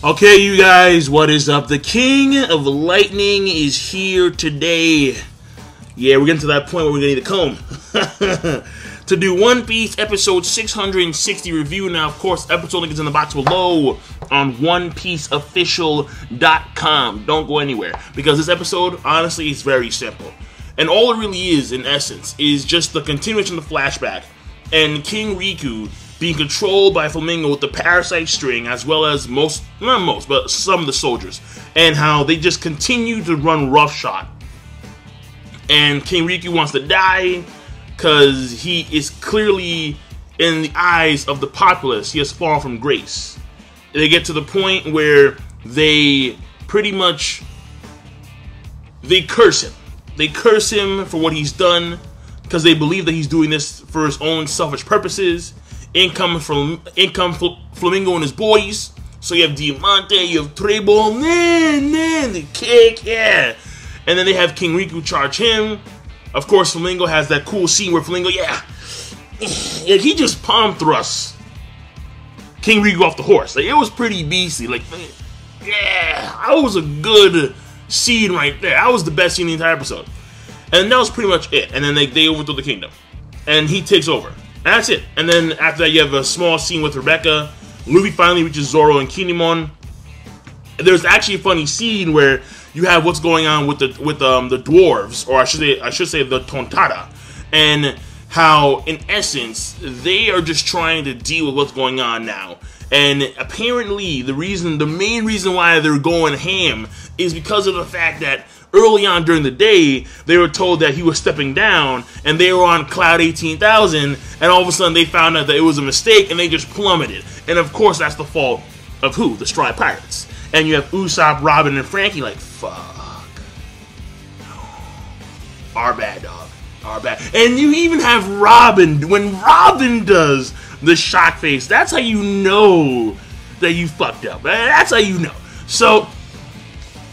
Okay, you guys, what is up? The King of Lightning is here today. Yeah, we're getting to that point where we're gonna need a comb to do One Piece episode 660 review. Now, of course, episode link is in the box below on OnePieceOfficial.com. Don't go anywhere, because this episode, honestly, is very simple. And all it really is, in essence, is just the continuation of the flashback and King Riku being controlled by Flamingo with the parasite string, as well as not most, but some of the soldiers, and how they just continue to run roughshod. And King Riku wants to die because he is clearly, in the eyes of the populace, he has fallen from grace. They get to the point where they pretty much, they curse him. They curse him for what he's done because they believe that he's doing this for his own selfish purposes. Flamingo and his boys. So you have Diamante, you have Treble, the kick, yeah. And then they have King Riku charge him. Of course, Flamingo has that cool scene where Flamingo, he just palm thrusts King Riku off the horse. Like, it was pretty beastly. Like, yeah, that was a good scene right there. That was the best scene in the entire episode. And that was pretty much it. And then they overthrow the kingdom. And he takes over. And that's it. And then after that, you have a small scene with Rebecca. Luffy finally reaches Zoro and Kinemon. There's actually a funny scene where you have what's going on with the dwarves, or I should say the Tontada, and how in essence they are just trying to deal with what's going on now. And apparently the main reason why they're going ham is because of the fact that early on during the day, they were told that he was stepping down, and they were on Cloud 18,000, and all of a sudden they found out that it was a mistake, and they just plummeted. And of course, that's the fault of who? The Straw Pirates. And you have Usopp, Robin, and Frankie like, fuck. Our bad, dog. Our bad. And you even have Robin. When Robin does the shock face, that's how you know that you fucked up. That's how you know. So,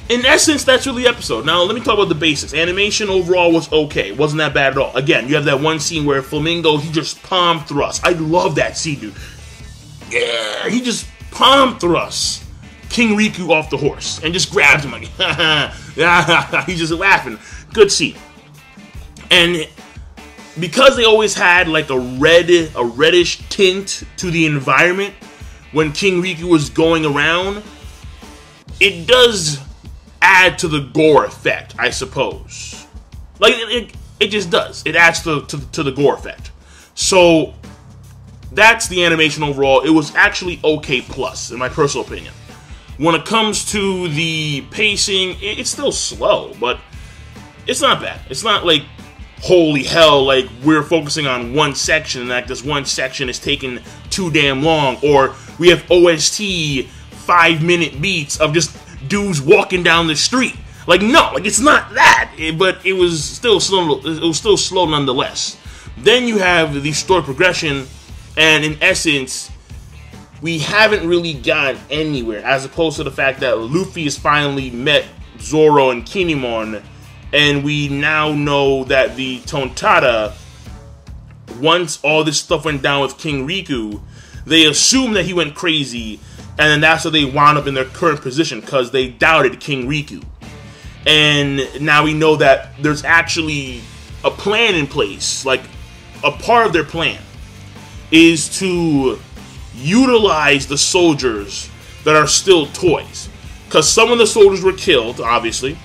in essence, that's really the episode. Now, let me talk about the basics. Animation overall was okay. It wasn't that bad at all. Again, you have that one scene where Flamingo, he just palm thrusts. I love that scene, dude. Yeah, he just palm thrusts King Riku off the horse and just grabs him like, he's just laughing. Good scene. And because they always had like a reddish tint to the environment when King Riku was going around, it does add to the gore effect, I suppose. Like, it just does. It adds to the gore effect. So, that's the animation overall. It was actually okay plus, in my personal opinion. When it comes to the pacing, it's still slow, but it's not bad. It's not like, holy hell, like we're focusing on one section, and like this one section is taking too damn long, or we have OST 5-minute beats of just dudes walking down the street. Like, no, like it's not that, but it was still slow. It was still slow nonetheless. Then you have the story progression, and in essence, we haven't really gotten anywhere, as opposed to the fact that Luffy has finally met Zoro and Kinemon, and we now know that the Tontada, once all this stuff went down with King Riku, they assumed that he went crazy, and then that's how they wound up in their current position, because they doubted King Riku. And now we know that there's actually a plan in place. Like, a part of their plan is to utilize the soldiers that are still toys. Because some of the soldiers were killed, obviously.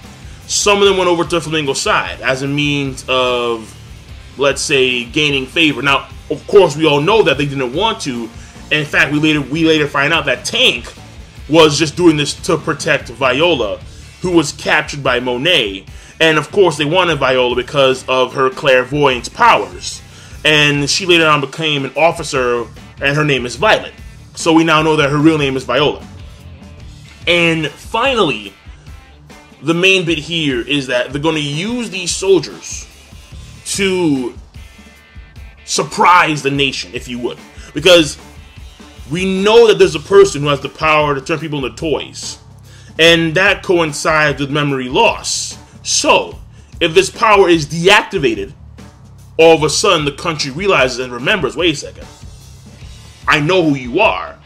Some of them went over to Flamingo's side as a means of, let's say, gaining favor. Now, of course, we all know that they didn't want to. In fact, we later find out that Tank was just doing this to protect Viola, who was captured by Monet. And of course, they wanted Viola because of her clairvoyance powers. And she later on became an officer, and her name is Violet. So we now know that her real name is Viola. And finally, the main bit here is that they're going to use these soldiers to surprise the nation, if you would. Because we know that there's a person who has the power to turn people into toys. And that coincides with memory loss. So, if this power is deactivated, all of a sudden the country realizes and remembers, wait a second, I know who you are.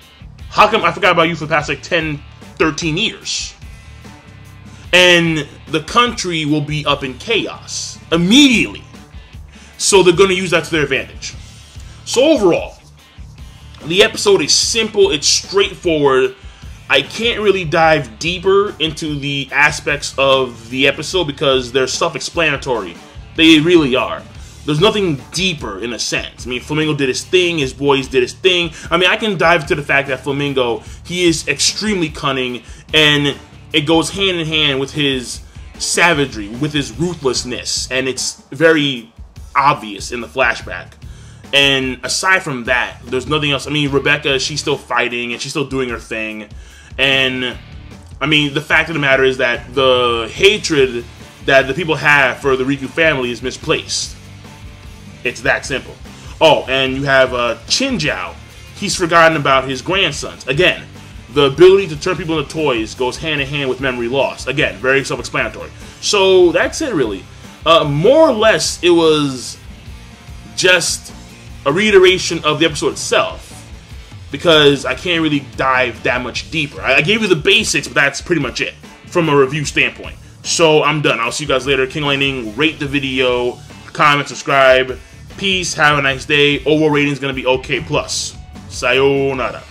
How come I forgot about you for the past like 10, 13 years. And the country will be up in chaos immediately. So they're going to use that to their advantage. So overall, the episode is simple, it's straightforward. I can't really dive deeper into the aspects of the episode because they're self-explanatory. They really are. There's nothing deeper in a sense. I mean, Flamingo did his thing, his boys did his thing. I mean, I can dive into the fact that Flamingo, he is extremely cunning, and it goes hand in hand with his savagery, with his ruthlessness, and it's very obvious in the flashback. And aside from that, there's nothing else. I mean, Rebecca, she's still fighting, and she's still doing her thing. And, I mean, the fact of the matter is that the hatred that the people have for the Riku family is misplaced. It's that simple. Oh, and you have Chinjiao. He's forgotten about his grandsons. Again, the ability to turn people into toys goes hand in hand with memory loss. Again, very self-explanatory. So that's it, really. More or less, it was just a reiteration of the episode itself, because I can't really dive that much deeper. I gave you the basics, but that's pretty much it from a review standpoint. So I'm done. I'll see you guys later. King Lightning, rate the video, comment, subscribe. Peace, have a nice day. Overall rating is going to be OK+. Sayonara.